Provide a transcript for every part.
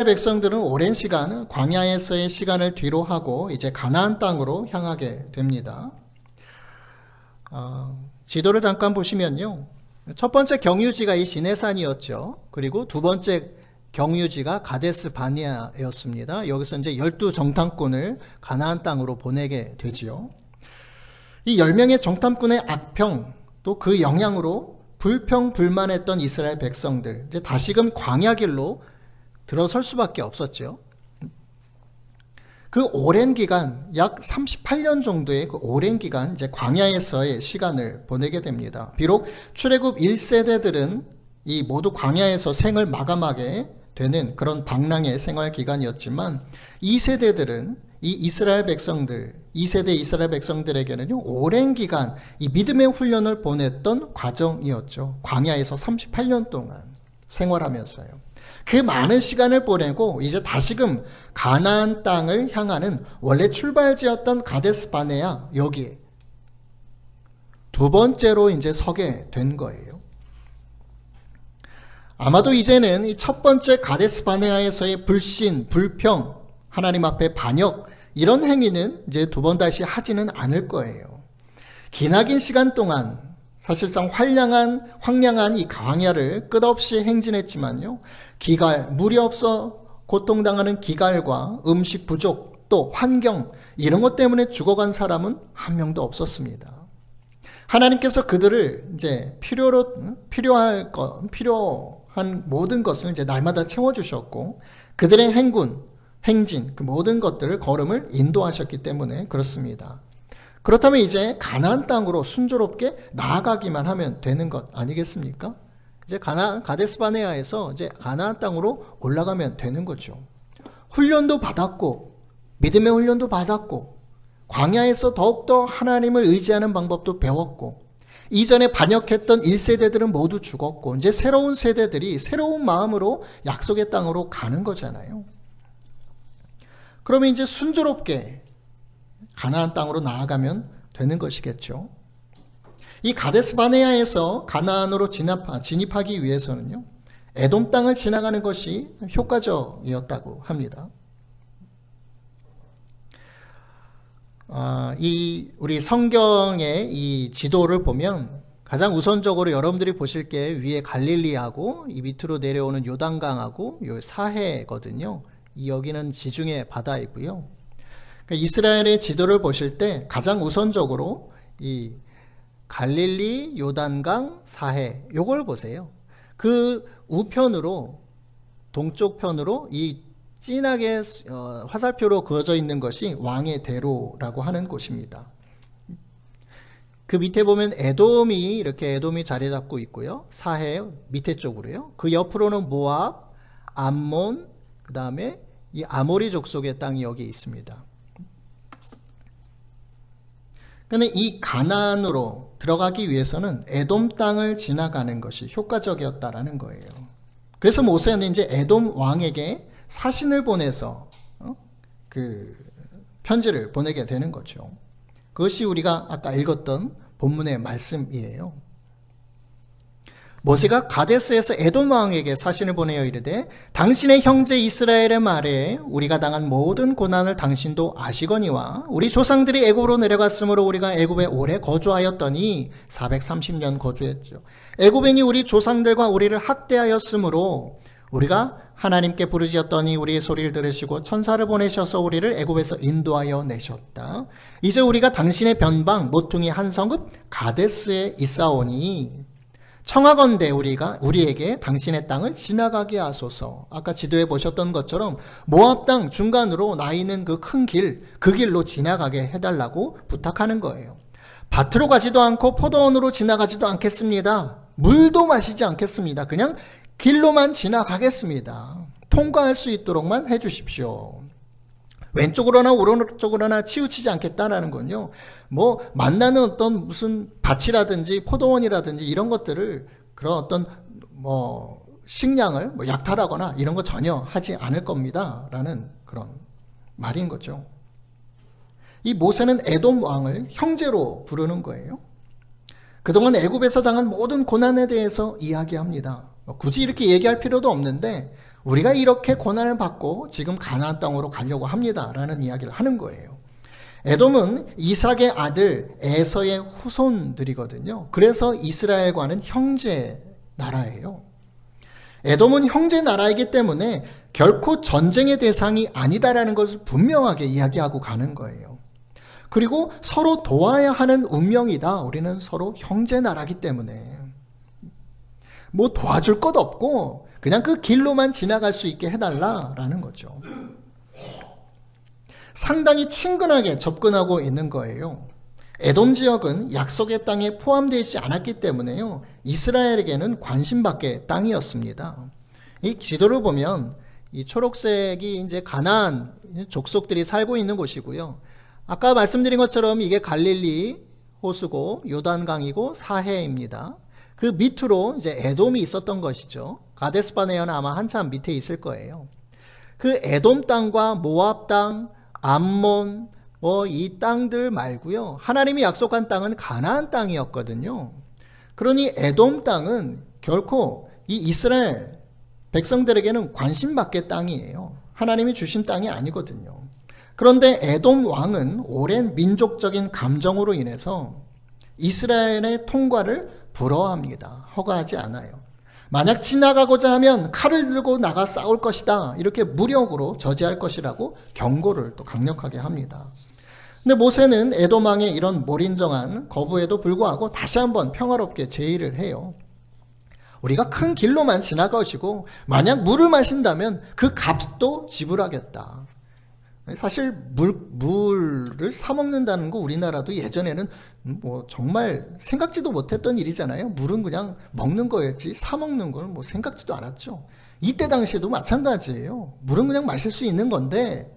백성들은 오랜 시간 광야에서의 시간을 뒤로 하고 이제 가나안 땅으로 향하게 됩니다. 지도를 잠깐 보시면요. 첫 번째 경유지가 이 시내산이었죠. 그리고 두 번째 경유지가 가데스 바네아였습니다. 여기서 이제 12정탐꾼을 가나안 땅으로 보내게 되지요. 이 10명의 정탐꾼의 악평, 또 그 영향으로 불평불만했던 이스라엘 백성들, 이제 다시금 광야길로 들어설 수밖에 없었죠. 그 오랜 기간, 약 38년 정도의 그 오랜 기간 이제 광야에서의 시간을 보내게 됩니다. 비록 출애굽 1세대들은 이 모두 광야에서 생을 마감하게 되는 그런 방랑의 생활 기간이었지만 2세대들은 이 이스라엘 백성들, 2세대 이스라엘 백성들에게는요, 오랜 기간 이 믿음의 훈련을 보냈던 과정이었죠. 광야에서 38년 동안 생활하면서요. 그 많은 시간을 보내고 이제 다시금 가나안 땅을 향하는 원래 출발지였던 가데스 바네아, 여기에 두 번째로 이제 서게 된 거예요. 아마도 이제는 이 첫 번째 가데스 바네아에서의 불신, 불평, 하나님 앞에 반역, 이런 행위는 이제 두 번 다시 하지는 않을 거예요. 기나긴 시간 동안 사실상 황량한 이 광야를 끝없이 행진했지만요, 기갈, 물이 없어 고통당하는 기갈과 음식 부족, 또 환경, 이런 것 때문에 죽어간 사람은 한 명도 없었습니다. 하나님께서 그들을 이제 필요한 모든 것을 이제 날마다 채워주셨고, 그들의 행진, 그 모든 것들을 걸음을 인도하셨기 때문에 그렇습니다. 그렇다면 이제 가나안 땅으로 순조롭게 나아가기만 하면 되는 것 아니겠습니까? 이제 가데스 바네아에서 이제 가나안 땅으로 올라가면 되는 거죠. 훈련도 받았고, 믿음의 훈련도 받았고, 광야에서 더욱더 하나님을 의지하는 방법도 배웠고, 이전에 반역했던 1세대들은 모두 죽었고, 이제 새로운 세대들이 새로운 마음으로 약속의 땅으로 가는 거잖아요. 그러면 이제 순조롭게 가나안 땅으로 나아가면 되는 것이겠죠. 이 가데스 바네아에서 가나안으로 진입하기 위해서는요, 에돔 땅을 지나가는 것이 효과적이었다고 합니다. 우리 성경의 이 지도를 보면 가장 우선적으로 여러분들이 보실 게 위에 갈릴리하고 이 밑으로 내려오는 요단강하고 요 사해거든요. 여기는 지중해 바다이고요. 이스라엘의 지도를 보실 때 가장 우선적으로 이 갈릴리, 요단강, 사해, 요걸 보세요. 그 우편으로, 동쪽 편으로 이 진하게 화살표로 그어져 있는 것이 왕의 대로라고 하는 곳입니다. 그 밑에 보면 에돔이 자리 잡고 있고요. 사해 밑에 쪽으로요. 그 옆으로는 모압, 암몬, 그 다음에 이 아모리 족속의 땅이 여기 있습니다. 그런데 이 가나안으로 들어가기 위해서는 에돔 땅을 지나가는 것이 효과적이었다라는 거예요. 그래서 모세는 이제 에돔 왕에게 사신을 보내서 그 편지를 보내게 되는 거죠. 그것이 우리가 아까 읽었던 본문의 말씀이에요. 모세가 가데스에서 에돔 왕에게 사신을 보내어 이르되 당신의 형제 이스라엘의 말에 우리가 당한 모든 고난을 당신도 아시거니와 우리 조상들이 애굽으로 내려갔으므로 우리가 애굽에 오래 거주하였더니 430년 거주했죠. 애굽인이 우리 조상들과 우리를 학대하였으므로 우리가 하나님께 부르짖었더니 우리의 소리를 들으시고 천사를 보내셔서 우리를 애굽에서 인도하여 내셨다. 이제 우리가 당신의 변방 모퉁이 한 성읍 가데스에 있사오니 청하건대 우리에게 당신의 땅을 지나가게 하소서. 아까 지도에 보셨던 것처럼 모압 땅 중간으로 나 있는 그 큰 길, 그 길로 지나가게 해달라고 부탁하는 거예요. 밭으로 가지도 않고 포도원으로 지나가지도 않겠습니다. 물도 마시지 않겠습니다. 그냥 길로만 지나가겠습니다. 통과할 수 있도록만 해주십시오. 왼쪽으로나 오른쪽으로나 치우치지 않겠다라는 건요, 뭐 만나는 어떤 무슨 밭이라든지 포도원이라든지 이런 것들을 그런 어떤 뭐 식량을 약탈하거나 이런 거 전혀 하지 않을 겁니다라는 그런 말인 거죠. 이 모세는 에돔 왕을 형제로 부르는 거예요. 그동안 애굽에서 당한 모든 고난에 대해서 이야기합니다. 굳이 이렇게 얘기할 필요도 없는데 우리가 이렇게 고난을 받고 지금 가나안 땅으로 가려고 합니다라는 이야기를 하는 거예요. 에돔은 이삭의 아들 에서의 후손들이거든요. 그래서 이스라엘과는 형제 나라예요. 에돔은 형제 나라이기 때문에 결코 전쟁의 대상이 아니다라는 것을 분명하게 이야기하고 가는 거예요. 그리고 서로 도와야 하는 운명이다. 우리는 서로 형제 나라기 때문에 뭐 도와줄 것 없고 그냥 그 길로만 지나갈 수 있게 해달라라는 거죠. 상당히 친근하게 접근하고 있는 거예요. 에돔 지역은 약속의 땅에 포함되어 있지 않았기 때문에요. 이스라엘에게는 관심밖의 땅이었습니다. 이 지도를 보면 이 초록색이 이제 가나안 족속들이 살고 있는 곳이고요. 아까 말씀드린 것처럼 이게 갈릴리 호수고 요단강이고 사해입니다. 그 밑으로 이제 에돔이 있었던 것이죠. 가데스바네아는 아마 한참 밑에 있을 거예요. 그 에돔 땅과 모압 땅, 암몬, 이 땅들 말고요. 하나님이 약속한 땅은 가나안 땅이었거든요. 그러니 에돔 땅은 결코 이 이스라엘 백성들에게는 관심 밖의 땅이에요. 하나님이 주신 땅이 아니거든요. 그런데 에돔 왕은 오랜 민족적인 감정으로 인해서 이스라엘의 통과를 부러워합니다. 허가하지 않아요. 만약 지나가고자 하면 칼을 들고 나가 싸울 것이다. 이렇게 무력으로 저지할 것이라고 경고를 또 강력하게 합니다. 근데 모세는 에돔 왕의 이런 몰인정한 거부에도 불구하고 다시 한번 평화롭게 제의를 해요. 우리가 큰 길로만 지나가시고 만약 물을 마신다면 그 값도 지불하겠다. 사실 물을 사 먹는다는 거 우리나라도 예전에는 뭐 정말 생각지도 못했던 일이잖아요. 물은 그냥 먹는 거였지 사 먹는 걸 뭐 생각지도 않았죠. 이때 당시에도 마찬가지예요. 물은 그냥 마실 수 있는 건데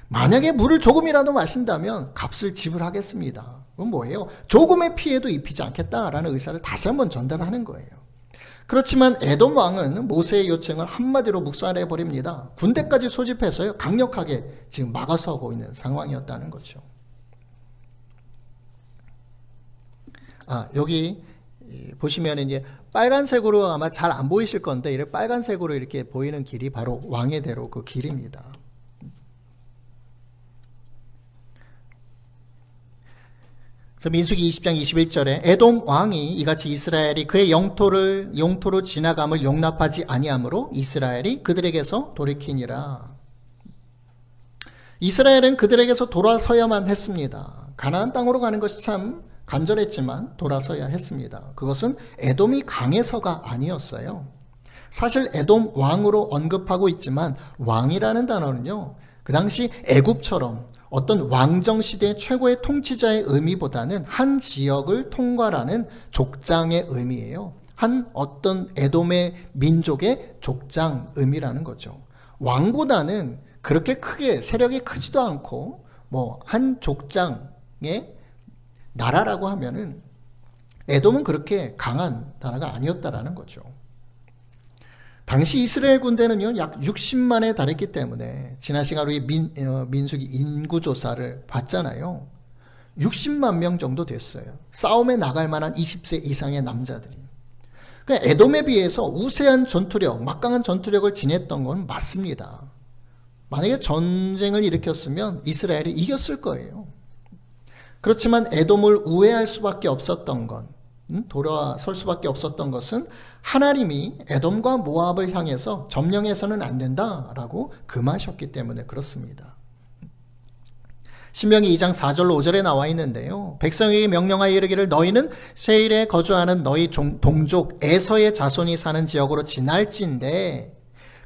만약에 물을 조금이라도 마신다면 값을 지불하겠습니다. 그건 뭐예요? 조금의 피해도 입히지 않겠다라는 의사를 다시 한번 전달하는 거예요. 그렇지만 에돔 왕은 모세의 요청을 한마디로 묵살해 버립니다. 군대까지 소집해서요 강력하게 지금 막아서고 있는 상황이었다는 거죠. 여기 보시면 이제 빨간색으로 아마 잘 안 보이실 건데 이렇게 빨간색으로 이렇게 보이는 길이 바로 왕의 대로 그 길입니다. 그래서 민수기 20장 21절에 에돔 왕이 이같이 이스라엘이 그의 영토로 지나감을 용납하지 아니하므로 이스라엘이 그들에게서 돌이키니라. 이스라엘은 그들에게서 돌아서야만 했습니다. 가나안 땅으로 가는 것이 참 간절했지만 돌아서야 했습니다. 그것은 에돔이 강해서가 아니었어요. 사실 에돔 왕으로 언급하고 있지만 왕이라는 단어는요, 그 당시 애굽처럼 어떤 왕정시대 최고의 통치자의 의미보다는 한 지역을 통괄하는 족장의 의미예요. 한 어떤 에돔의 민족의 족장 의미라는 거죠. 왕보다는 그렇게 크게 세력이 크지도 않고 한 족장의 나라라고 하면은 에돔은 그렇게 강한 나라가 아니었다라는 거죠. 당시 이스라엘 군대는요, 약 60만에 달했기 때문에, 지난 시간 우리 민수기 인구조사를 봤잖아요. 60만 명 정도 됐어요. 싸움에 나갈 만한 20세 이상의 남자들이. 그러니까 에돔에 비해서 우세한 전투력, 막강한 전투력을 지녔던 건 맞습니다. 만약에 전쟁을 일으켰으면 이스라엘이 이겼을 거예요. 그렇지만 에돔을 우회할 수밖에 없었던 건, 돌아설 수밖에 없었던 것은 하나님이 에돔과 모압을 향해서 점령해서는 안 된다라고 금하셨기 때문에 그렇습니다. 신명기 2장 4절로 5절에 나와 있는데요. 백성에게 명령하여 이르기를 너희는 세일에 거주하는 너희 동족 에서의 자손이 사는 지역으로 지날진대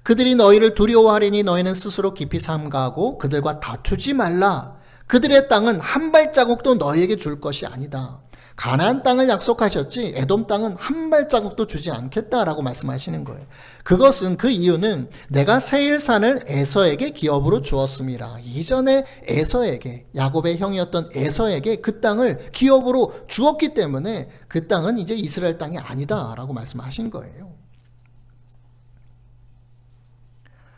그들이 너희를 두려워하리니 너희는 스스로 깊이 삼가하고 그들과 다투지 말라. 그들의 땅은 한 발자국도 너희에게 줄 것이 아니다. 가나안 땅을 약속하셨지 에돔 땅은 한 발자국도 주지 않겠다라고 말씀하시는 거예요. 그것은 그 이유는 내가 세일산을 에서에게 기업으로 주었습니다. 이전에 에서에게 야곱의 형이었던 에서에게 그 땅을 기업으로 주었기 때문에 그 땅은 이제 이스라엘 땅이 아니다라고 말씀하신 거예요.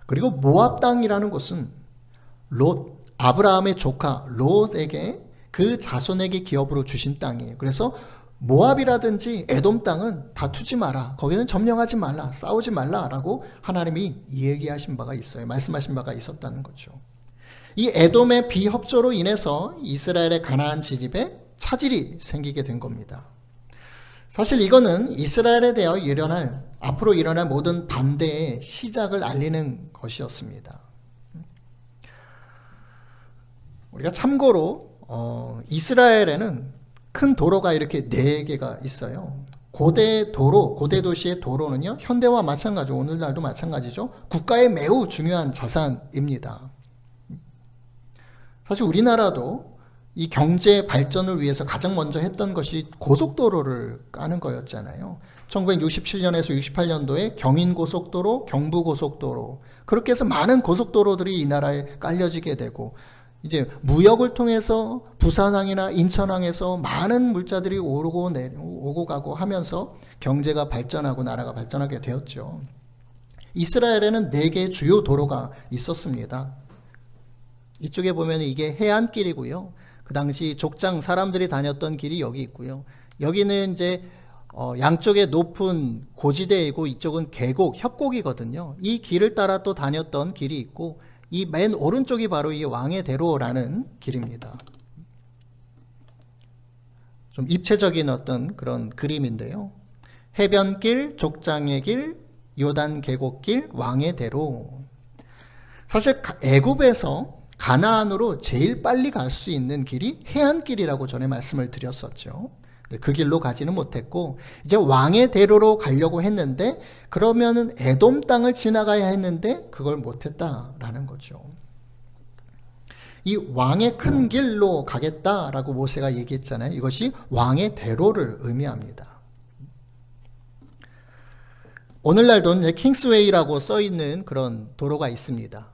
그리고 모압 땅이라는 곳은 아브라함의 조카 롯에게 그 자손에게 기업으로 주신 땅이에요. 그래서 모압이라든지 에돔 땅은 다투지 마라. 거기는 점령하지 말라. 싸우지 말라라고 하나님이 얘기하신 바가 있어요. 말씀하신 바가 있었다는 거죠. 이 에돔의 비협조로 인해서 이스라엘의 가나안 진입에 차질이 생기게 된 겁니다. 사실 이거는 이스라엘에 대하여 앞으로 일어날 모든 반대의 시작을 알리는 것이었습니다. 우리가 참고로 이스라엘에는 큰 도로가 이렇게 4개가 있어요. 고대 도시의 도로는요, 현대와 마찬가지로 오늘날도 마찬가지죠. 국가의 매우 중요한 자산입니다. 사실 우리나라도 이 경제 발전을 위해서 가장 먼저 했던 것이 고속도로를 까는 거였잖아요. 1967년에서 68년도에 경인고속도로, 경부고속도로, 그렇게 해서 많은 고속도로들이 이 나라에 깔려지게 되고, 이제 무역을 통해서 부산항이나 인천항에서 많은 물자들이 오고 가고 하면서 경제가 발전하고 나라가 발전하게 되었죠. 이스라엘에는 4개의 주요 도로가 있었습니다. 이쪽에 보면 이게 해안길이고요. 그 당시 족장 사람들이 다녔던 길이 여기 있고요. 여기는 이제 양쪽에 높은 고지대이고 이쪽은 계곡, 협곡이거든요. 이 길을 따라 또 다녔던 길이 있고, 이 맨 오른쪽이 바로 이 왕의 대로라는 길입니다. 좀 입체적인 어떤 그런 그림인데요. 해변길, 족장의 길, 요단 계곡길, 왕의 대로. 사실 애굽에서 가나안으로 제일 빨리 갈 수 있는 길이 해안길이라고 전에 말씀을 드렸었죠. 그 길로 가지는 못했고, 이제 왕의 대로로 가려고 했는데, 그러면은 에돔 땅을 지나가야 했는데 그걸 못했다라는 거죠. 이 왕의 큰 길로 가겠다라고 모세가 얘기했잖아요. 이것이 왕의 대로를 의미합니다. 오늘날도 이제 킹스웨이라고 써 있는 그런 도로가 있습니다.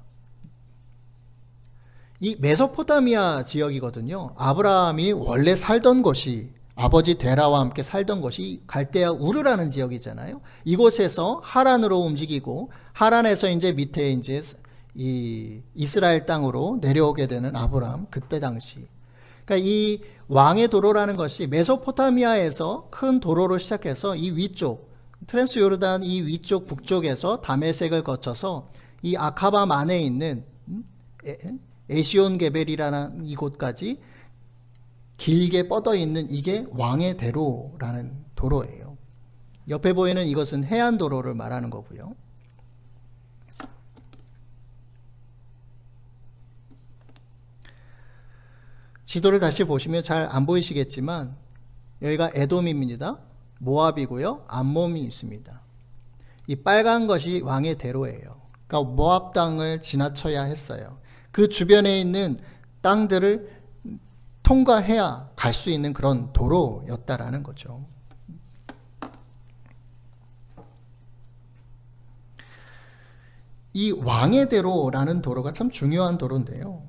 이 메소포타미아 지역이거든요. 아브라함이 원래 살던 곳이, 아버지 데라와 함께 살던 곳이 갈대아 우르라는 지역이잖아요. 이곳에서 하란으로 움직이고, 하란에서 이제 밑에 이제 이 이스라엘 땅으로 내려오게 되는 아브라함, 그때 당시. 그러니까 이 왕의 도로라는 것이 메소포타미아에서 큰 도로로 시작해서 이 위쪽, 트랜스 요르단 이 위쪽 북쪽에서 다메섹을 거쳐서 이 아카밤 안에 있는 에시온 게벨이라는 이곳까지 길게 뻗어 있는 이게 왕의 대로라는 도로예요. 옆에 보이는 이것은 해안도로를 말하는 거고요. 지도를 다시 보시면 잘 안 보이시겠지만 여기가 에돔입니다. 모압이고요. 암몬이 있습니다. 이 빨간 것이 왕의 대로예요. 그러니까 모압 땅을 지나쳐야 했어요. 그 주변에 있는 땅들을 통과해야 갈 수 있는 그런 도로였다라는 거죠. 이 왕의 대로라는 도로가 참 중요한 도로인데요.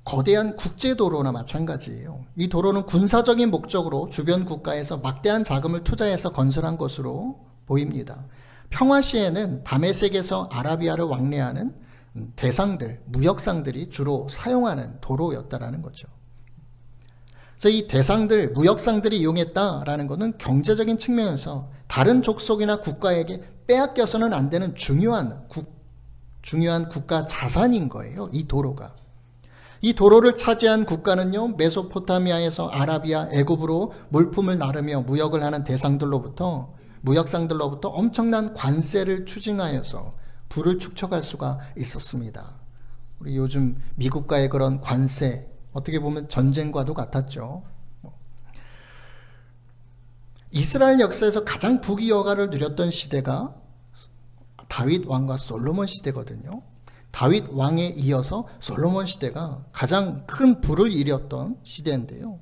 거대한 국제도로나 마찬가지예요. 이 도로는 군사적인 목적으로 주변 국가에서 막대한 자금을 투자해서 건설한 것으로 보입니다. 평화 시에는 다메섹에서 아라비아를 왕래하는 대상들, 무역상들이 주로 사용하는 도로였다라는 거죠. 그래서 이 대상들, 무역상들이 이용했다라는 것은 경제적인 측면에서 다른 족속이나 국가에게 빼앗겨서는 안 되는 중요한 국가 자산인 거예요. 이 도로가. 이 도로를 차지한 국가는요, 메소포타미아에서 아라비아, 애굽으로 물품을 나르며 무역을 하는 무역상들로부터 엄청난 관세를 추징하여서 부를 축적할 수가 있었습니다. 우리 요즘 미국과의 그런 관세, 어떻게 보면 전쟁과도 같았죠. 이스라엘 역사에서 가장 부귀영화를 누렸던 시대가 다윗 왕과 솔로몬 시대거든요. 다윗 왕에 이어서 솔로몬 시대가 가장 큰 부를 이뤘던 시대인데요.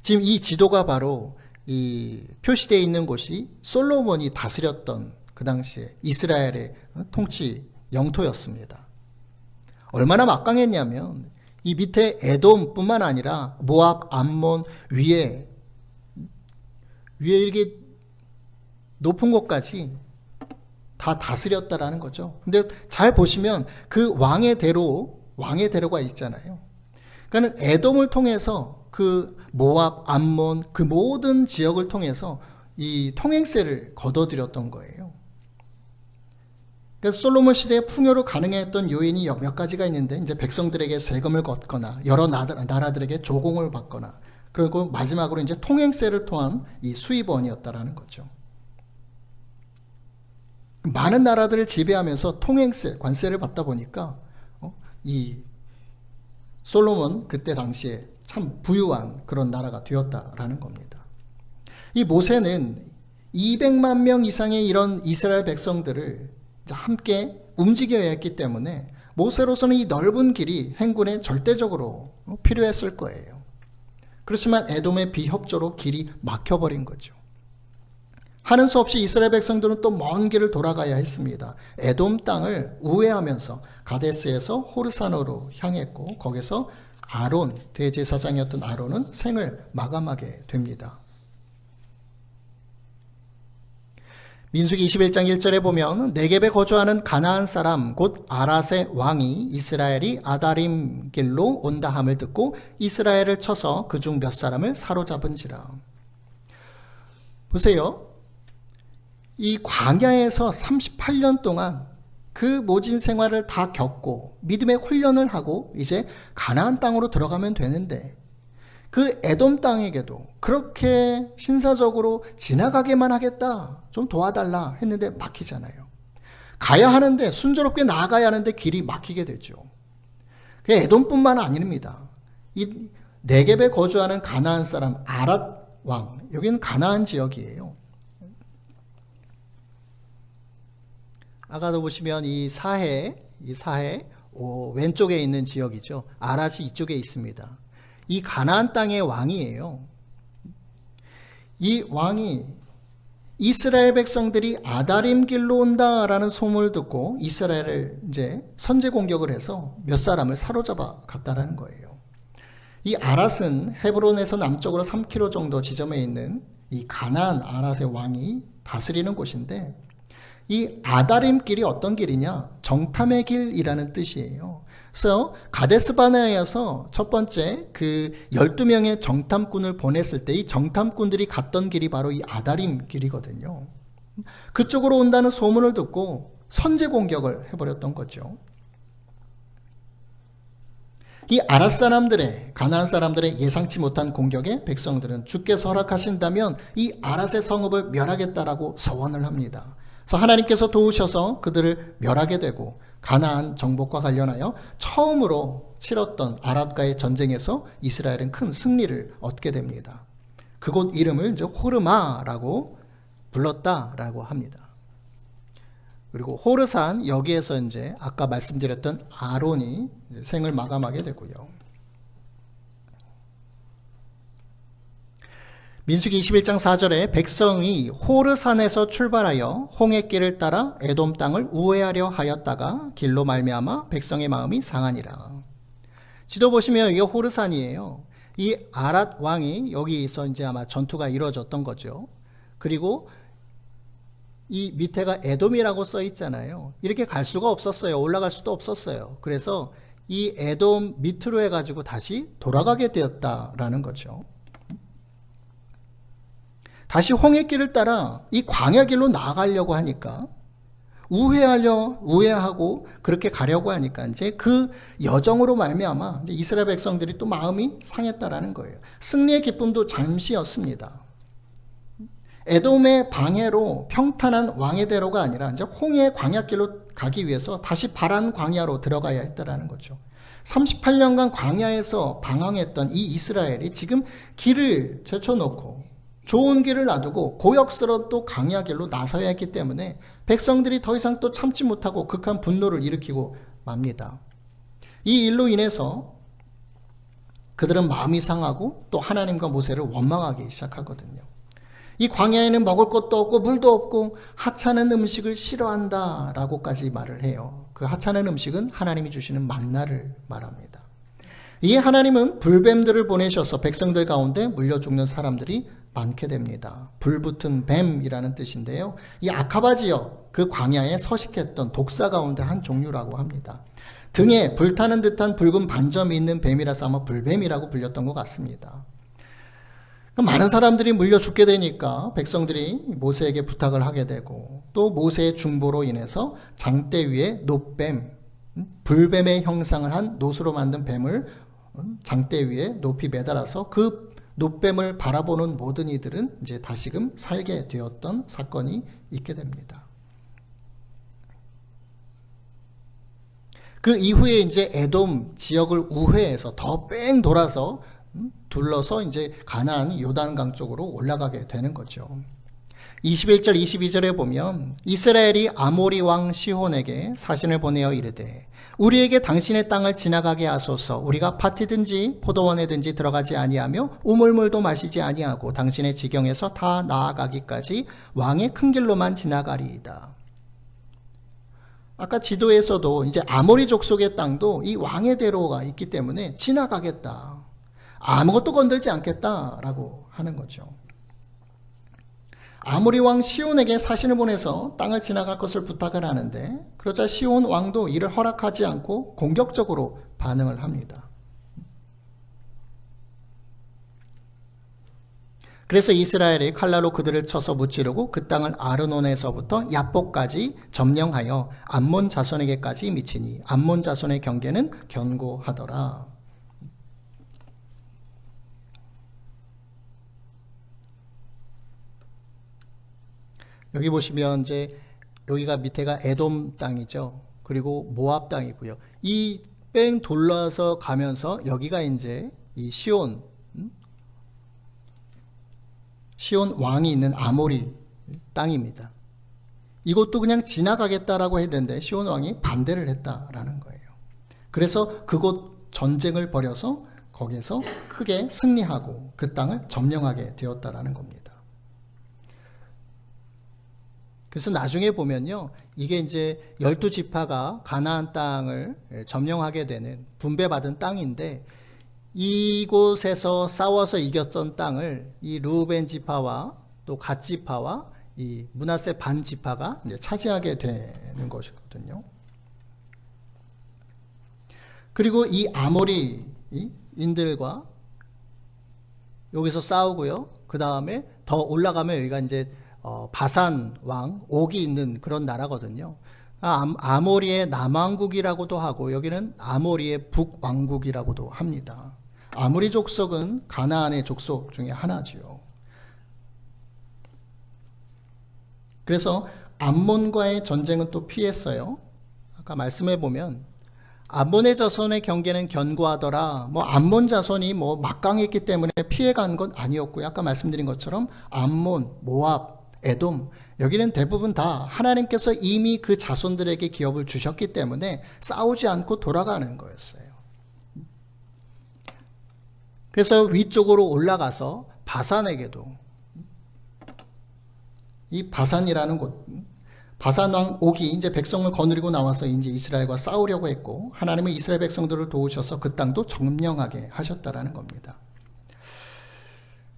지금 이 지도가 바로 이 표시되어 있는 곳이 솔로몬이 다스렸던 그 당시에 이스라엘의 통치 영토였습니다. 얼마나 막강했냐면 이 밑에 에돔뿐만 아니라 모압, 암몬 위에 이렇게 높은 곳까지 다 다스렸다라는 거죠. 근데 잘 보시면 그 왕의 대로가 있잖아요. 그러니까 에돔을 통해서 그 모압, 암몬 그 모든 지역을 통해서 이 통행세를 거둬들였던 거예요. 그래서 솔로몬 시대에 풍요로 가능했던 요인이 몇 가지가 있는데, 이제 백성들에게 세금을 걷거나 여러 나라들에게 조공을 받거나, 그리고 마지막으로 이제 통행세를 통한 이 수입원이었다라는 거죠. 많은 나라들을 지배하면서 통행세, 관세를 받다 보니까 이 솔로몬 그때 당시에 참 부유한 그런 나라가 되었다라는 겁니다. 이 모세는 200만 명 이상의 이런 이스라엘 백성들을 함께 움직여야 했기 때문에 모세로서는 이 넓은 길이 행군에 절대적으로 필요했을 거예요. 그렇지만 에돔의 비협조로 길이 막혀버린 거죠. 하는 수 없이 이스라엘 백성들은 또 먼 길을 돌아가야 했습니다. 에돔 땅을 우회하면서 가데스에서 호르산으로 향했고, 거기서 아론, 대제사장이었던 아론은 생을 마감하게 됩니다. 민수기 21장 1절에 보면 네겝에 거주하는 가나안 사람 곧 아랏의 왕이 이스라엘이 아다림 길로 온다 함을 듣고 이스라엘을 쳐서 그중 몇 사람을 사로잡은지라. 보세요. 이 광야에서 38년 동안 그 모진 생활을 다 겪고 믿음의 훈련을 하고 이제 가나안 땅으로 들어가면 되는데, 그 에돔 땅에게도 그렇게 신사적으로 지나가게만 하겠다, 좀 도와달라 했는데 막히잖아요. 가야 하는데, 순조롭게 나아가야 하는데 길이 막히게 되죠. 그게 에돔뿐만 아닙니다. 이 네겝에 거주하는 가나안 사람 아랏 왕, 여기는 가나안 지역이에요. 아까도 보시면 이 사해 왼쪽에 있는 지역이죠. 아랏이 이쪽에 있습니다. 이 가나안 땅의 왕이에요. 이 왕이 이스라엘 백성들이 아다림 길로 온다라는 소문을 듣고 이스라엘을 이제 선제 공격을 해서 몇 사람을 사로잡아 갔다라는 거예요. 이 아랏은 헤브론에서 남쪽으로 3km 정도 지점에 있는 이 가나안 아랏의 왕이 다스리는 곳인데, 이 아다림 길이 어떤 길이냐? 정탐의 길이라는 뜻이에요. 그래서 가데스바네아에서 첫 번째 그 12명의 정탐꾼을 보냈을 때 이 정탐꾼들이 갔던 길이 바로 이 아다림 길이거든요. 그쪽으로 온다는 소문을 듣고 선제 공격을 해버렸던 거죠. 이 아랏 사람들의, 가나안 사람들의 예상치 못한 공격에 백성들은 주께서 허락하신다면 이 아랏의 성읍을 멸하겠다라고 서원을 합니다. 그래서 하나님께서 도우셔서 그들을 멸하게 되고, 가나안 정복과 관련하여 처음으로 치렀던 아랏과의 전쟁에서 이스라엘은 큰 승리를 얻게 됩니다. 그곳 이름을 이제 호르마라고 불렀다라고 합니다. 그리고 호르산, 여기에서 이제 아까 말씀드렸던 아론이 생을 마감하게 되고요. 민수기 21장 4절에 백성이 호르산에서 출발하여 홍해길을 따라 에돔 땅을 우회하려 하였다가 길로 말미암아 백성의 마음이 상하니라. 지도 보시면 이게 호르산이에요. 이 아랏 왕이 여기서 이제 아마 전투가 이루어졌던 거죠. 그리고 이 밑에가 에돔이라고 써 있잖아요. 이렇게 갈 수가 없었어요. 올라갈 수도 없었어요. 그래서 이 에돔 밑으로 해가지고 다시 돌아가게 되었다라는 거죠. 다시 홍해길을 따라 이 광야길로 나아가려고 하니까, 우회하고 그렇게 가려고 하니까 이제 그 여정으로 말미암아 이스라엘 백성들이 또 마음이 상했다라는 거예요. 승리의 기쁨도 잠시였습니다. 에돔의 방해로 평탄한 왕의 대로가 아니라 이제 홍해 광야길로 가기 위해서 다시 바란 광야로 들어가야 했다라는 거죠. 38년간 광야에서 방황했던 이 이스라엘이 지금 길을 제쳐놓고 좋은 길을 놔두고 고역스러운 또 광야길로 나서야 했기 때문에 백성들이 더 이상 또 참지 못하고 극한 분노를 일으키고 맙니다. 이 일로 인해서 그들은 마음이 상하고 또 하나님과 모세를 원망하기 시작하거든요. 이 광야에는 먹을 것도 없고 물도 없고 하찮은 음식을 싫어한다 라고까지 말을 해요. 그 하찮은 음식은 하나님이 주시는 만나를 말합니다. 이 하나님은 불뱀들을 보내셔서 백성들 가운데 물려 죽는 사람들이 많게 됩니다. 불붙은 뱀이라는 뜻인데요. 이 아카바 지역, 그 광야에 서식했던 독사 가운데 한 종류라고 합니다. 등에 불타는 듯한 붉은 반점이 있는 뱀이라서 아마 불뱀이라고 불렸던 것 같습니다. 많은 사람들이 물려 죽게 되니까 백성들이 모세에게 부탁을 하게 되고, 또 모세의 중보로 인해서 장대 위에 놋뱀, 불뱀의 형상을 한 놋으로 만든 뱀을 장대 위에 높이 매달아서 그 놋뱀을 바라보는 모든 이들은 이제 다시금 살게 되었던 사건이 있게 됩니다. 그 이후에 이제 에돔 지역을 우회해서 더 뺑 돌아서 둘러서 이제 가나안 요단강 쪽으로 올라가게 되는 거죠. 21절 22절에 보면 이스라엘이 아모리 왕 시혼에게 사신을 보내어 이르되 우리에게 당신의 땅을 지나가게 하소서. 우리가 밭이든지 포도원에든지 들어가지 아니하며 우물물도 마시지 아니하고 당신의 지경에서 다 나아가기까지 왕의 큰 길로만 지나가리이다. 아까 지도에서도 이제 아모리 족속의 땅도 이 왕의 대로가 있기 때문에 지나가겠다, 아무것도 건들지 않겠다라고 하는 거죠. 아모리 왕 시온에게 사신을 보내서 땅을 지나갈 것을 부탁을 하는데, 그러자 시온 왕도 이를 허락하지 않고 공격적으로 반응을 합니다. 그래서 이스라엘이 칼날로 그들을 쳐서 무찌르고 그 땅을 아르논에서부터 야복까지 점령하여 암몬 자손에게까지 미치니 암몬 자손의 경계는 견고하더라. 여기 보시면 이제 여기가 밑에가 에돔 땅이죠. 그리고 모압 땅이고요. 이 뺑 돌려서 가면서 여기가 이제 이 시온 왕이 있는 아모리 땅입니다. 이것도 그냥 지나가겠다라고 했는데 시온 왕이 반대를 했다라는 거예요. 그래서 그곳 전쟁을 벌여서 거기서 크게 승리하고 그 땅을 점령하게 되었다라는 겁니다. 그래서 나중에 보면요, 이게 이제 12지파가 가나안 땅을 점령하게 되는 분배받은 땅인데, 이곳에서 싸워서 이겼던 땅을 이 르우벤 지파와 또 갓 지파와 이 므낫세 반 지파가 이제 차지하게 되는 것이거든요. 그리고 이 아모리인들과 여기서 싸우고요. 그 다음에 더 올라가면 여기가 이제 바산 왕 옥이 있는 그런 나라거든요. 아모리의 남왕국이라고도 하고 여기는 아모리의 북왕국이라고도 합니다. 아모리 족속은 가나안의 족속 중에 하나지요. 그래서 암몬과의 전쟁은 또 피했어요. 아까 말씀해 보면 암몬의 자손의 경계는 견고하더라. 암몬 자손이 막강했기 때문에 피해간 건 아니었고요. 아까 말씀드린 것처럼 암몬, 모압, 에돔, 여기는 대부분 다 하나님께서 이미 그 자손들에게 기업을 주셨기 때문에 싸우지 않고 돌아가는 거였어요. 그래서 위쪽으로 올라가서 바산에게도, 이 바산이라는 곳, 바산 왕 옥이 이제 백성을 거느리고 나와서 이제 이스라엘과 싸우려고 했고, 하나님은 이스라엘 백성들을 도우셔서 그 땅도 점령하게 하셨다라는 겁니다.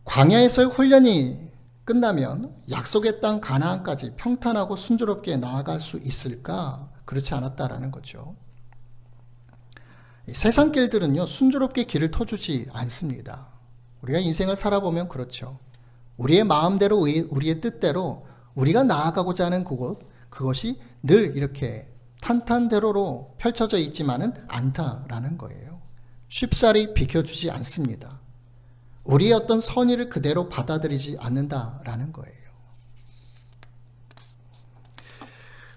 광야에서의 훈련이 끝나면 약속의 땅 가나안까지 평탄하고 순조롭게 나아갈 수 있을까? 그렇지 않았다라는 거죠. 세상 길들은요, 순조롭게 길을 터주지 않습니다. 우리가 인생을 살아보면 그렇죠. 우리의 마음대로, 우리의 뜻대로 우리가 나아가고자 하는 그것이 늘 이렇게 탄탄대로로 펼쳐져 있지만은 않다라는 거예요. 쉽사리 비켜주지 않습니다. 우리의 어떤 선의를 그대로 받아들이지 않는다라는 거예요.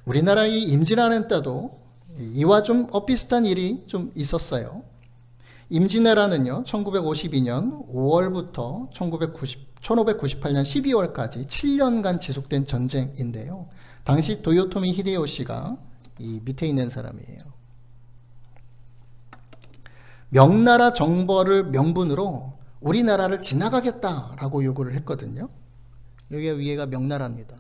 우리나라의 임진왜란 때도 이와 좀 엇비슷한 일이 좀 있었어요. 임진왜란은요, 1952년 5월부터 1598년 12월까지 7년간 지속된 전쟁인데요. 당시 도요토미 히데요시가 이 밑에 있는 사람이에요. 명나라 정벌을 명분으로 우리나라를 지나가겠다라고 요구를 했거든요. 여기가 위에가 명나라입니다.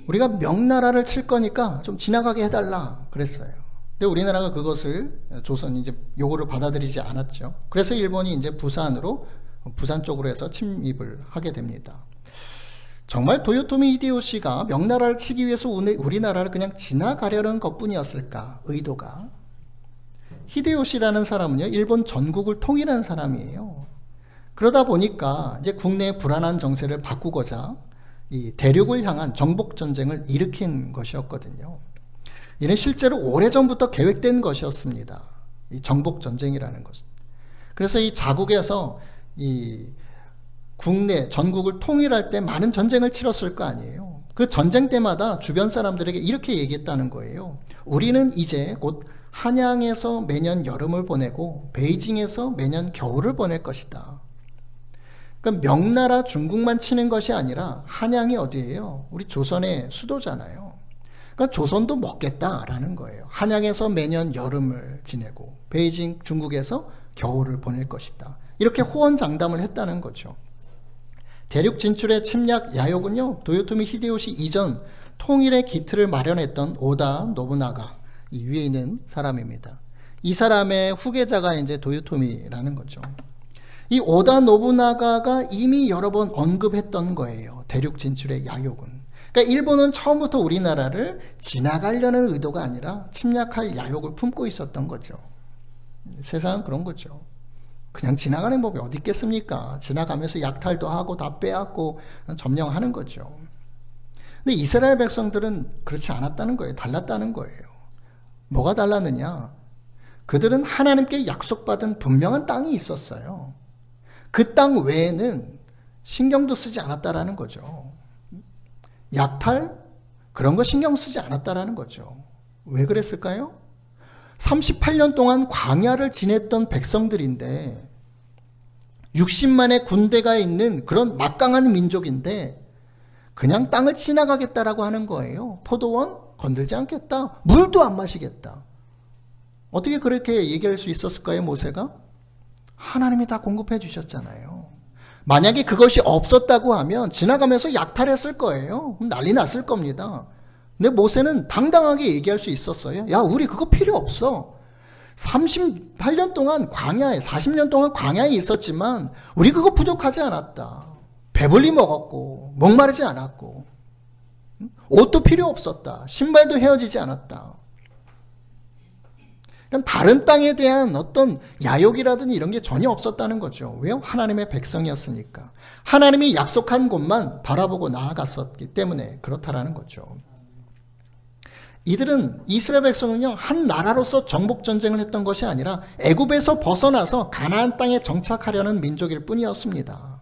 우리가 명나라를 칠 거니까 좀 지나가게 해달라 그랬어요. 근데 우리나라가 그것을 조선이 이제 요구를 받아들이지 않았죠. 그래서 일본이 이제 부산 쪽으로 해서 침입을 하게 됩니다. 정말 도요토미 히데요시가 명나라를 치기 위해서 우리나라를 그냥 지나가려는 것뿐이었을까? 의도가. 히데요시라는 사람은요, 일본 전국을 통일한 사람이에요. 그러다 보니까 이제 국내의 불안한 정세를 바꾸고자 이 대륙을 향한 정복 전쟁을 일으킨 것이었거든요. 이는 실제로 오래전부터 계획된 것이었습니다. 이 정복 전쟁이라는 것은. 그래서 이 자국에서 이 국내 전국을 통일할 때 많은 전쟁을 치렀을 거 아니에요. 그 전쟁 때마다 주변 사람들에게 이렇게 얘기했다는 거예요. 우리는 이제 곧 한양에서 매년 여름을 보내고 베이징에서 매년 겨울을 보낼 것이다. 그러니까 명나라 중국만 치는 것이 아니라 한양이 어디예요? 우리 조선의 수도잖아요. 그러니까 조선도 먹겠다라는 거예요. 한양에서 매년 여름을 지내고 베이징 중국에서 겨울을 보낼 것이다. 이렇게 호언장담을 했다는 거죠. 대륙 진출의 침략 야욕은요, 도요토미 히데요시 이전 통일의 기틀을 마련했던 오다 노부나가, 이 위에 있는 사람입니다. 이 사람의 후계자가 이제 도요토미라는 거죠. 이 오다 노부나가가 이미 여러 번 언급했던 거예요. 대륙 진출의 야욕은. 그러니까 일본은 처음부터 우리나라를 지나가려는 의도가 아니라 침략할 야욕을 품고 있었던 거죠. 세상은 그런 거죠. 그냥 지나가는 법이 어디 있겠습니까? 지나가면서 약탈도 하고 다 빼앗고 점령하는 거죠. 근데 이스라엘 백성들은 그렇지 않았다는 거예요. 달랐다는 거예요. 뭐가 달랐느냐? 그들은 하나님께 약속받은 분명한 땅이 있었어요. 그 땅 외에는 신경도 쓰지 않았다라는 거죠. 약탈? 그런 거 신경 쓰지 않았다라는 거죠. 왜 그랬을까요? 38년 동안 광야를 지냈던 백성들인데 60만의 군대가 있는 그런 막강한 민족인데 그냥 땅을 지나가겠다라고 하는 거예요. 포도원 건들지 않겠다. 물도 안 마시겠다. 어떻게 그렇게 얘기할 수 있었을까요, 모세가? 하나님이 다 공급해 주셨잖아요. 만약에 그것이 없었다고 하면 지나가면서 약탈했을 거예요. 난리 났을 겁니다. 근데 모세는 당당하게 얘기할 수 있었어요. 야, 우리 그거 필요 없어. 38년 동안 광야에, 40년 동안 광야에 있었지만 우리 그거 부족하지 않았다. 배불리 먹었고 목마르지 않았고 옷도 필요 없었다. 신발도 헤어지지 않았다. 그러니까 다른 땅에 대한 어떤 야욕이라든지 이런 게 전혀 없었다는 거죠. 왜요? 하나님의 백성이었으니까. 하나님이 약속한 곳만 바라보고 나아갔었기 때문에 그렇다라는 거죠. 이들은 이스라엘 백성은요, 한 나라로서 정복 전쟁을 했던 것이 아니라 애굽에서 벗어나서 가나안 땅에 정착하려는 민족일 뿐이었습니다.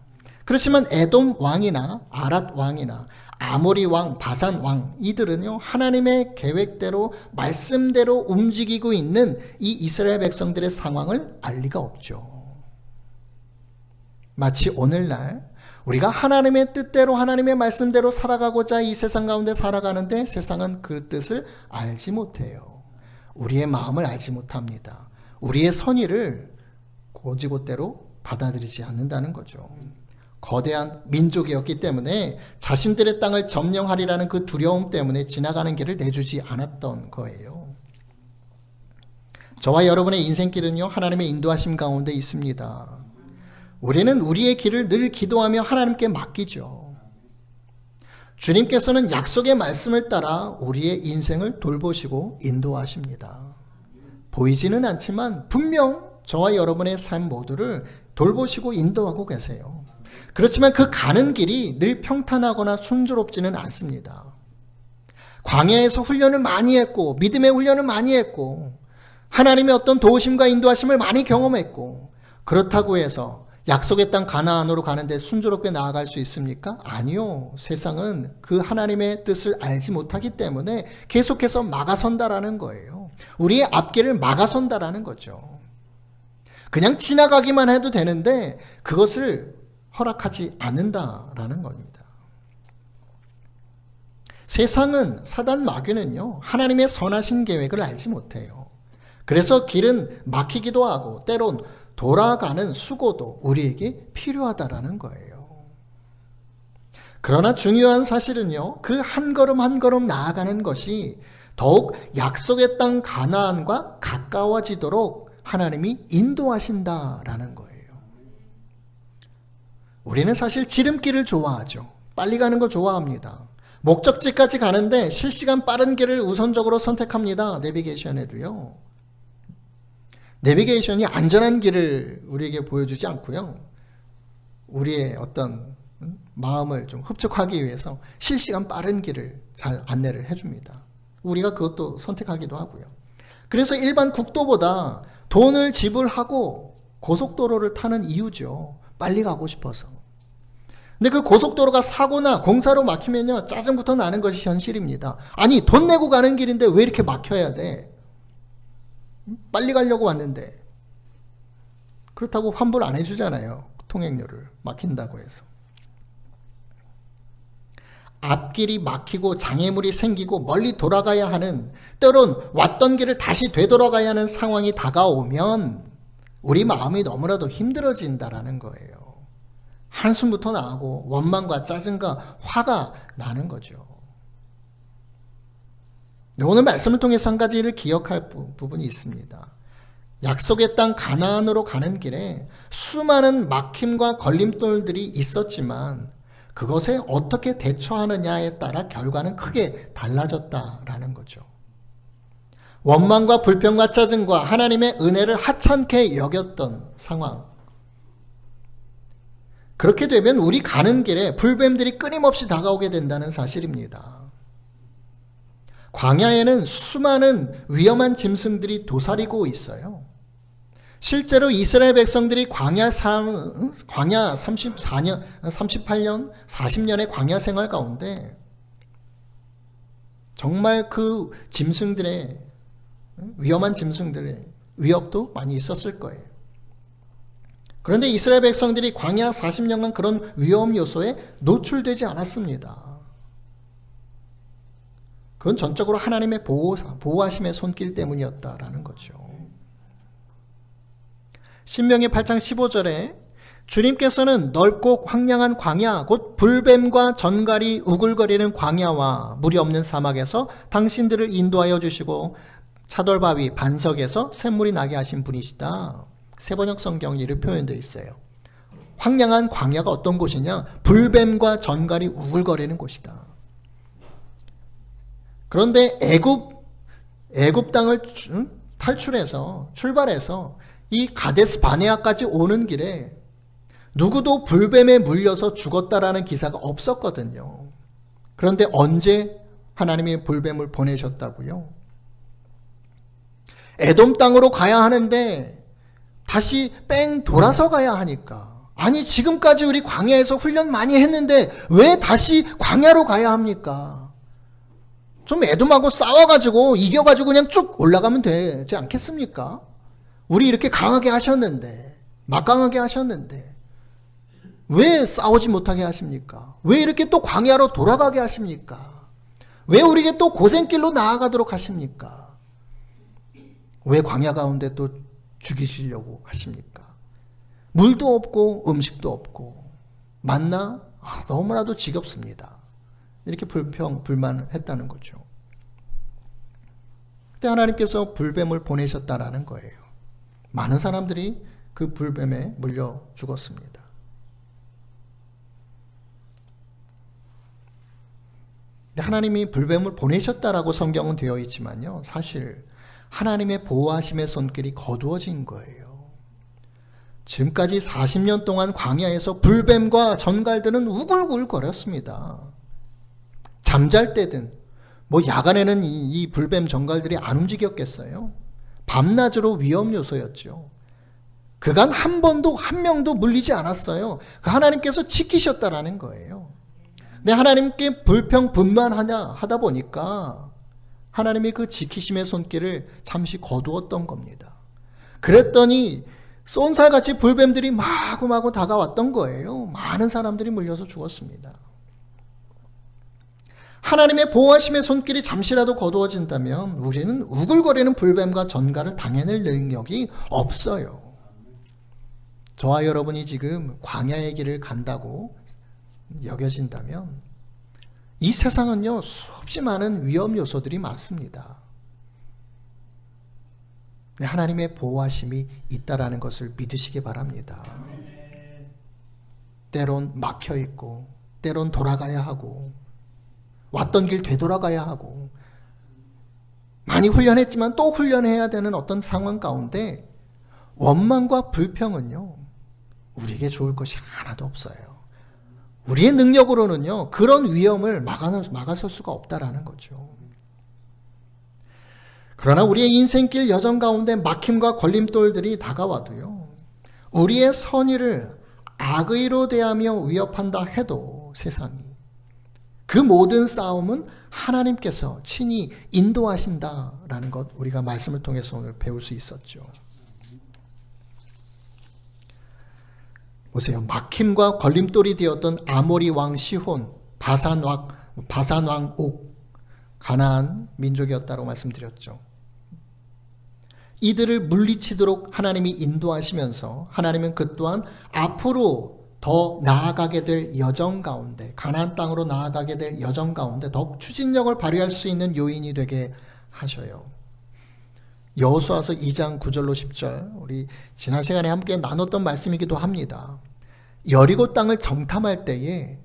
그렇지만 에돔 왕이나 아랏 왕이나 아모리 왕, 바산 왕, 이들은요, 하나님의 계획대로 말씀대로 움직이고 있는 이 이스라엘 백성들의 상황을 알 리가 없죠. 마치 오늘날 우리가 하나님의 뜻대로 하나님의 말씀대로 살아가고자 이 세상 가운데 살아가는데 세상은 그 뜻을 알지 못해요. 우리의 마음을 알지 못합니다. 우리의 선의를 고지고대로 받아들이지 않는다는 거죠. 거대한 민족이었기 때문에 자신들의 땅을 점령하리라는 그 두려움 때문에 지나가는 길을 내주지 않았던 거예요. 저와 여러분의 인생길은요, 하나님의 인도하심 가운데 있습니다. 우리는 우리의 길을 늘 기도하며 하나님께 맡기죠. 주님께서는 약속의 말씀을 따라 우리의 인생을 돌보시고 인도하십니다. 보이지는 않지만 분명 저와 여러분의 삶 모두를 돌보시고 인도하고 계세요. 그렇지만 그 가는 길이 늘 평탄하거나 순조롭지는 않습니다. 광야에서 훈련을 많이 했고 믿음의 훈련을 많이 했고 하나님의 어떤 도우심과 인도하심을 많이 경험했고 그렇다고 해서 약속의 땅 가나안으로 가는데 순조롭게 나아갈 수 있습니까? 아니요. 세상은 그 하나님의 뜻을 알지 못하기 때문에 계속해서 막아선다라는 거예요. 우리의 앞길을 막아선다라는 거죠. 그냥 지나가기만 해도 되는데 그것을 허락하지 않는다라는 겁니다. 세상은, 사단 마귀는요, 하나님의 선하신 계획을 알지 못해요. 그래서 길은 막히기도 하고 때론 돌아가는 수고도 우리에게 필요하다라는 거예요. 그러나 중요한 사실은요, 그 한 걸음 한 걸음 나아가는 것이 더욱 약속의 땅 가나안과 가까워지도록 하나님이 인도하신다라는 거예요. 우리는 사실 지름길을 좋아하죠. 빨리 가는 거 좋아합니다. 목적지까지 가는데 실시간 빠른 길을 우선적으로 선택합니다. 내비게이션에도요. 내비게이션이 안전한 길을 우리에게 보여주지 않고요. 우리의 어떤 마음을 좀 흡족하기 위해서 실시간 빠른 길을 잘 안내를 해줍니다. 우리가 그것도 선택하기도 하고요. 그래서 일반 국도보다 돈을 지불하고 고속도로를 타는 이유죠. 빨리 가고 싶어서. 근데 그 고속도로가 사고나 공사로 막히면요, 짜증부터 나는 것이 현실입니다. 아니, 돈 내고 가는 길인데 왜 이렇게 막혀야 돼? 빨리 가려고 왔는데. 그렇다고 환불 안 해주잖아요. 통행료를 막힌다고 해서. 앞길이 막히고 장애물이 생기고 멀리 돌아가야 하는, 때론 왔던 길을 다시 되돌아가야 하는 상황이 다가오면 우리 마음이 너무나도 힘들어진다라는 거예요. 한숨부터 나고 원망과 짜증과 화가 나는 거죠. 오늘 말씀을 통해서 한 가지를 기억할 부분이 있습니다. 약속의 땅 가나안으로 가는 길에 수많은 막힘과 걸림돌들이 있었지만 그것에 어떻게 대처하느냐에 따라 결과는 크게 달라졌다라는 거죠. 원망과 불평과 짜증과 하나님의 은혜를 하찮게 여겼던 상황. 그렇게 되면 우리 가는 길에 불뱀들이 끊임없이 다가오게 된다는 사실입니다. 광야에는 수많은 위험한 짐승들이 도사리고 있어요. 실제로 이스라엘 백성들이 광야 34년, 38년, 40년의 광야 생활 가운데 정말 그 짐승들의, 위험한 짐승들의 위협도 많이 있었을 거예요. 그런데 이스라엘 백성들이 광야 40년간 그런 위험 요소에 노출되지 않았습니다. 그건 전적으로 하나님의 보호하심의 손길 때문이었다라는 거죠. 신명기 8장 15절에 주님께서는 넓고 황량한 광야, 곧 불뱀과 전갈이 우글거리는 광야와 물이 없는 사막에서 당신들을 인도하여 주시고 차돌바위 반석에서 샘물이 나게 하신 분이시다. 세번역 성경이 이렇게 표현되어 있어요. 황량한 광야가 어떤 곳이냐? 불뱀과 전갈이 우글거리는 곳이다. 그런데 애굽 땅을 출발해서 이 가데스 바네아까지 오는 길에 누구도 불뱀에 물려서 죽었다라는 기사가 없었거든요. 그런데 언제 하나님이 불뱀을 보내셨다고요? 에돔 땅으로 가야 하는데 다시 뺑 돌아서 가야 하니까. 아니, 지금까지 우리 광야에서 훈련 많이 했는데 왜 다시 광야로 가야 합니까? 좀 에돔하고 싸워가지고 이겨가지고 그냥 쭉 올라가면 되지 않겠습니까? 우리 이렇게 강하게 하셨는데, 막강하게 하셨는데 왜 싸우지 못하게 하십니까? 왜 이렇게 또 광야로 돌아가게 하십니까? 왜 우리에게 또 고생길로 나아가도록 하십니까? 왜 광야 가운데 또 죽이시려고 하십니까? 물도 없고 음식도 없고 만나? 너무나도 지겹습니다. 이렇게 불만했다는 거죠. 그때 하나님께서 불뱀을 보내셨다라는 거예요. 많은 사람들이 그 불뱀에 물려 죽었습니다. 하나님이 불뱀을 보내셨다라고 성경은 되어 있지만요, 사실 하나님의 보호하심의 손길이 거두어진 거예요. 지금까지 40년 동안 광야에서 불뱀과 전갈들은 우글우글거렸습니다. 잠잘 때든 야간에는 이 불뱀 전갈들이 안 움직였겠어요. 밤낮으로 위험 요소였죠. 그간 한 번도 한 명도 물리지 않았어요. 하나님께서 지키셨다라는 거예요. 근데 하나님께 불평분만하다 보니까 하나님이 그 지키심의 손길을 잠시 거두었던 겁니다. 그랬더니 쏜살같이 불뱀들이 마구마구 다가왔던 거예요. 많은 사람들이 물려서 죽었습니다. 하나님의 보호하심의 손길이 잠시라도 거두어진다면 우리는 우글거리는 불뱀과 전갈을 당해낼 능력이 없어요. 저와 여러분이 지금 광야의 길을 간다고 여겨진다면 이 세상은요, 수없이 많은 위험 요소들이 많습니다. 하나님의 보호하심이 있다라는 것을 믿으시기 바랍니다. 때론 막혀있고 때론 돌아가야 하고 왔던 길 되돌아가야 하고 많이 훈련했지만 또 훈련해야 되는 어떤 상황 가운데 원망과 불평은요, 우리에게 좋을 것이 하나도 없어요. 우리의 능력으로는요, 그런 위험을 막아설 수가 없다라는 거죠. 그러나 우리의 인생길 여정 가운데 막힘과 걸림돌들이 다가와도요, 우리의 선의를 악의로 대하며 위협한다 해도 세상이, 그 모든 싸움은 하나님께서 친히 인도하신다라는 것, 우리가 말씀을 통해서 오늘 배울 수 있었죠. 보세요. 막힘과 걸림돌이 되었던 아모리 왕 시혼, 바산 왕 옥, 가나안 민족이었다고 말씀드렸죠. 이들을 물리치도록 하나님이 인도하시면서 하나님은 그 또한 앞으로 더 나아가게 될 여정 가운데, 가나안 땅으로 나아가게 될 여정 가운데 더욱 추진력을 발휘할 수 있는 요인이 되게 하셔요. 여호수아서 2장 9절로 10절, 우리 지난 시간에 함께 나눴던 말씀이기도 합니다. 여리고 땅을 정탐할 때에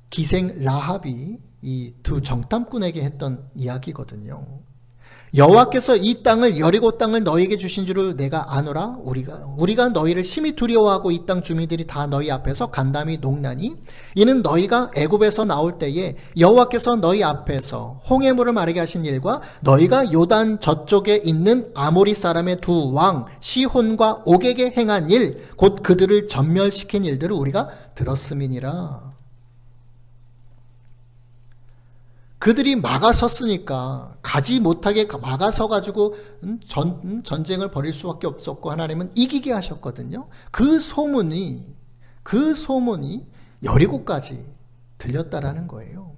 기생 라합이 이 두 정탐꾼에게 했던 이야기거든요. 여호와께서 이 땅을, 여리고 땅을 너희에게 주신 줄을 내가 아노라. 우리가 너희를 심히 두려워하고 이 땅 주민들이 다 너희 앞에서 간담이 녹나니 이는 너희가 애굽에서 나올 때에 여호와께서 너희 앞에서 홍해물을 마르게 하신 일과 너희가 요단 저쪽에 있는 아모리 사람의 두 왕 시혼과 옥에게 행한 일, 곧 그들을 전멸시킨 일들을 우리가 들었음이니라. 그들이 막아섰으니까, 가지 못하게 막아서가지고 전쟁을 벌일 수밖에 없었고 하나님은 이기게 하셨거든요. 그 소문이 여리고까지 들렸다라는 거예요.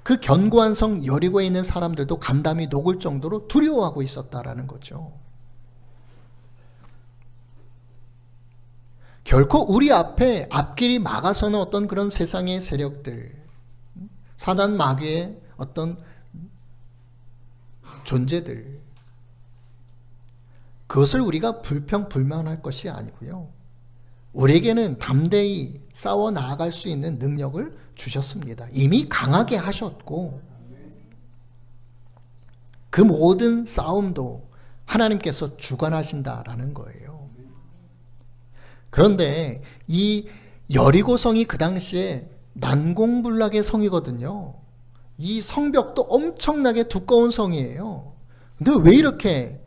그 견고한 성 여리고에 있는 사람들도 간담이 녹을 정도로 두려워하고 있었다라는 거죠. 결코 우리 앞길이 막아서는 어떤 그런 세상의 세력들, 사단 마귀의 어떤 존재들, 그것을 우리가 불평불만할 것이 아니고요, 우리에게는 담대히 싸워 나아갈 수 있는 능력을 주셨습니다. 이미 강하게 하셨고 그 모든 싸움도 하나님께서 주관하신다라는 거예요. 그런데 이 여리고성이 그 당시에 난공불락의 성이거든요. 이 성벽도 엄청나게 두꺼운 성이에요. 근데 왜 이렇게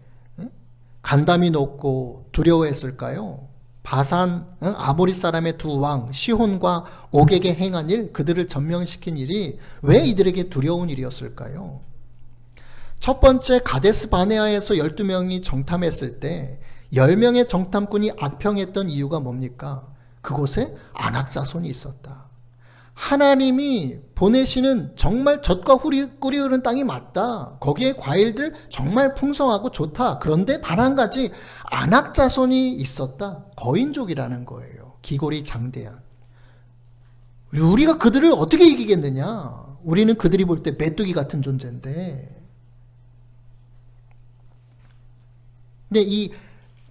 간담이 높고 두려워했을까요? 바산 아모리 사람의 두 왕 시혼과 옥에게 행한 일, 그들을 전멸시킨 일이 왜 이들에게 두려운 일이었을까요? 첫 번째 가데스 바네아에서 12명이 정탐했을 때 10명의 정탐꾼이 악평했던 이유가 뭡니까? 그곳에 안악자손이 있었다. 하나님이 보내시는 정말 젖과 꿀이 흐르는 땅이 맞다. 거기에 과일들 정말 풍성하고 좋다. 그런데 단 한 가지, 안악자손이 있었다. 거인족이라는 거예요. 기골이 장대한. 우리가 그들을 어떻게 이기겠느냐? 우리는 그들이 볼 때 메뚜기 같은 존재인데. 근데 이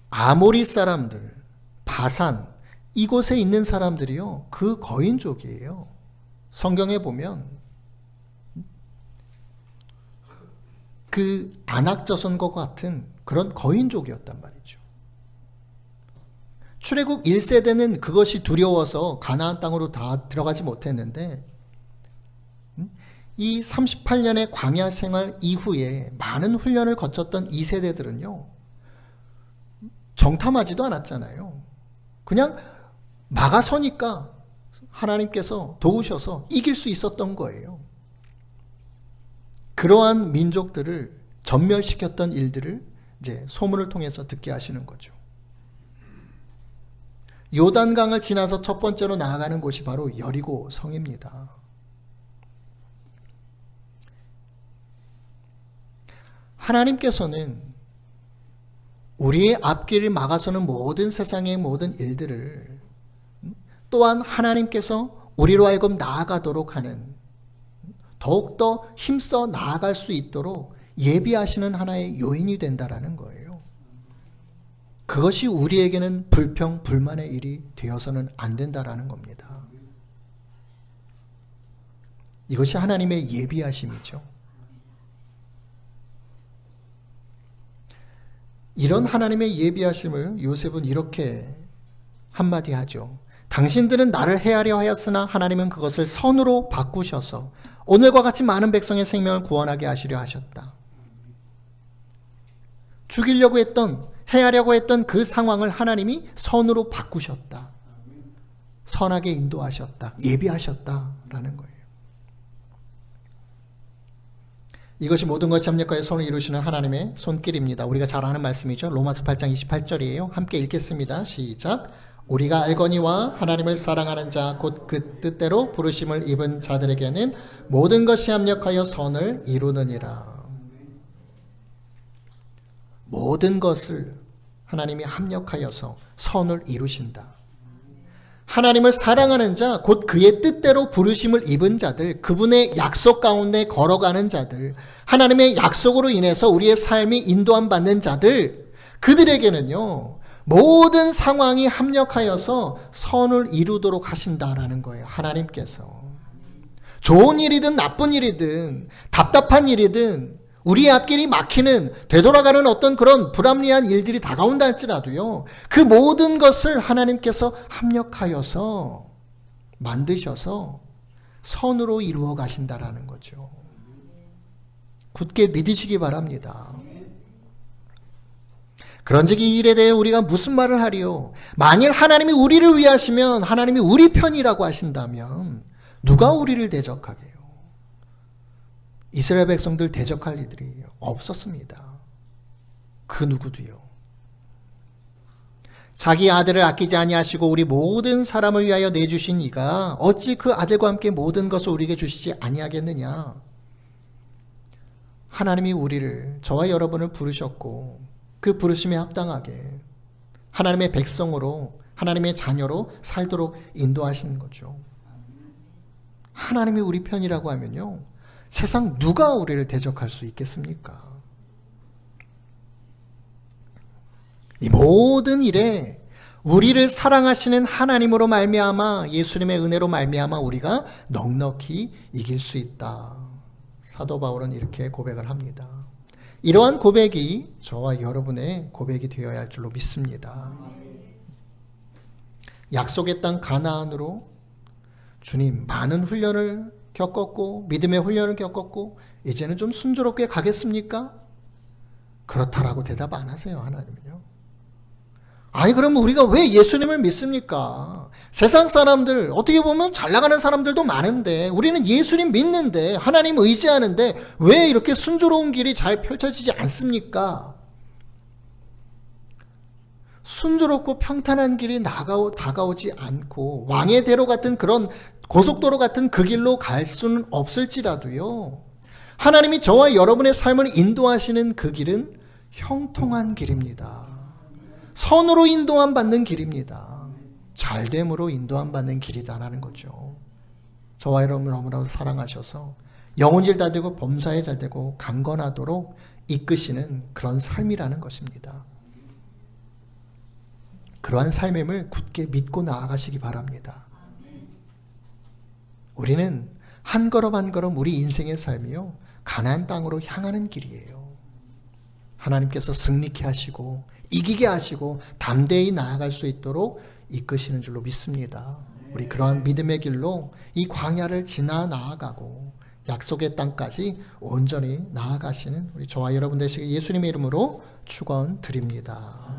아모리 사람들, 바산, 이곳에 있는 사람들이요, 그 거인족이에요. 성경에 보면 그 안악자손과 같은 그런 거인족이었단 말이죠. 출애굽 1세대는 그것이 두려워서 가나안 땅으로 다 들어가지 못했는데, 이 38년의 광야 생활 이후에 많은 훈련을 거쳤던 2세대들은요 정탐하지도 않았잖아요. 그냥 막아서니까 하나님께서 도우셔서 이길 수 있었던 거예요. 그러한 민족들을 전멸시켰던 일들을 이제 소문을 통해서 듣게 하시는 거죠. 요단강을 지나서 첫 번째로 나아가는 곳이 바로 여리고 성입니다. 하나님께서는 우리의 앞길을 막아서는 모든 세상의 모든 일들을, 또한 하나님께서 우리로 하여금 나아가도록 하는, 더욱더 힘써 나아갈 수 있도록 예비하시는 하나의 요인이 된다라는 거예요. 그것이 우리에게는 불평, 불만의 일이 되어서는 안 된다라는 겁니다. 이것이 하나님의 예비하심이죠. 이런 하나님의 예비하심을 요셉은 이렇게 한마디 하죠. 당신들은 나를 해하려 하였으나 하나님은 그것을 선으로 바꾸셔서 오늘과 같이 많은 백성의 생명을 구원하게 하시려 하셨다. 죽이려고 했던, 해하려고 했던 그 상황을 하나님이 선으로 바꾸셨다. 선하게 인도하셨다. 예비하셨다라는 거예요. 이것이 모든 것이 합력하여 선을 이루시는 하나님의 손길입니다. 우리가 잘 아는 말씀이죠. 로마서 8장 28절이에요. 함께 읽겠습니다. 시작. 우리가 알거니와 하나님을 사랑하는 자 곧 그 뜻대로 부르심을 입은 자들에게는 모든 것이 합력하여 선을 이루느니라. 모든 것을 하나님이 합력하여서 선을 이루신다. 하나님을 사랑하는 자, 곧 그의 뜻대로 부르심을 입은 자들, 그분의 약속 가운데 걸어가는 자들, 하나님의 약속으로 인해서 우리의 삶이 인도함 받는 자들, 그들에게는요, 모든 상황이 합력하여서 선을 이루도록 하신다라는 거예요. 하나님께서. 좋은 일이든 나쁜 일이든 답답한 일이든 우리의 앞길이 막히는 되돌아가는 어떤 그런 불합리한 일들이 다가온다 할지라도요. 그 모든 것을 하나님께서 합력하여서 만드셔서 선으로 이루어 가신다라는 거죠. 굳게 믿으시기 바랍니다. 그런즉 이 일에 대해 우리가 무슨 말을 하리요? 만일 하나님이 우리를 위하시면 하나님이 우리 편이라고 하신다면 누가 우리를 대적하게요? 이스라엘 백성들 대적할 이들이 없었습니다. 그 누구도요. 자기 아들을 아끼지 아니하시고 우리 모든 사람을 위하여 내주신 이가 어찌 그 아들과 함께 모든 것을 우리에게 주시지 아니하겠느냐. 하나님이 우리를, 저와 여러분을 부르셨고 그 부르심에 합당하게 하나님의 백성으로, 하나님의 자녀로 살도록 인도하시는 거죠. 하나님이 우리 편이라고 하면요, 세상 누가 우리를 대적할 수 있겠습니까? 이 모든 일에 우리를 사랑하시는 하나님으로 말미암아, 예수님의 은혜로 말미암아 우리가 넉넉히 이길 수 있다. 사도 바울은 이렇게 고백을 합니다. 이러한 고백이 저와 여러분의 고백이 되어야 할 줄로 믿습니다. 약속의 땅 가나안으로 주님 많은 훈련을 겪었고 믿음의 훈련을 겪었고 이제는 좀 순조롭게 가겠습니까? 그렇다라고 대답 안 하세요. 하나님은요. 아니 그러면 우리가 왜 예수님을 믿습니까? 세상 사람들 어떻게 보면 잘 나가는 사람들도 많은데 우리는 예수님 믿는데 하나님 의지하는데 왜 이렇게 순조로운 길이 잘 펼쳐지지 않습니까? 순조롭고 평탄한 길이 다가오지 않고 왕의 대로 같은 그런 고속도로 같은 그 길로 갈 수는 없을지라도요. 하나님이 저와 여러분의 삶을 인도하시는 그 길은 형통한 길입니다. 선으로 인도함 받는 길입니다. 잘됨으로 인도함 받는 길이다라는 거죠. 저와 여러분을 너무나도 사랑하셔서 영혼질 다 되고 범사에 잘 되고 강건하도록 이끄시는 그런 삶이라는 것입니다. 그러한 삶임을 굳게 믿고 나아가시기 바랍니다. 우리는 한 걸음 한 걸음 우리 인생의 삶이요, 가나안 땅으로 향하는 길이에요. 하나님께서 승리케 하시고 이기게 하시고 담대히 나아갈 수 있도록 이끄시는 줄로 믿습니다. 우리 그러한 믿음의 길로 이 광야를 지나 나아가고 약속의 땅까지 온전히 나아가시는 우리 저와 여러분 되시길 예수님의 이름으로 축원드립니다.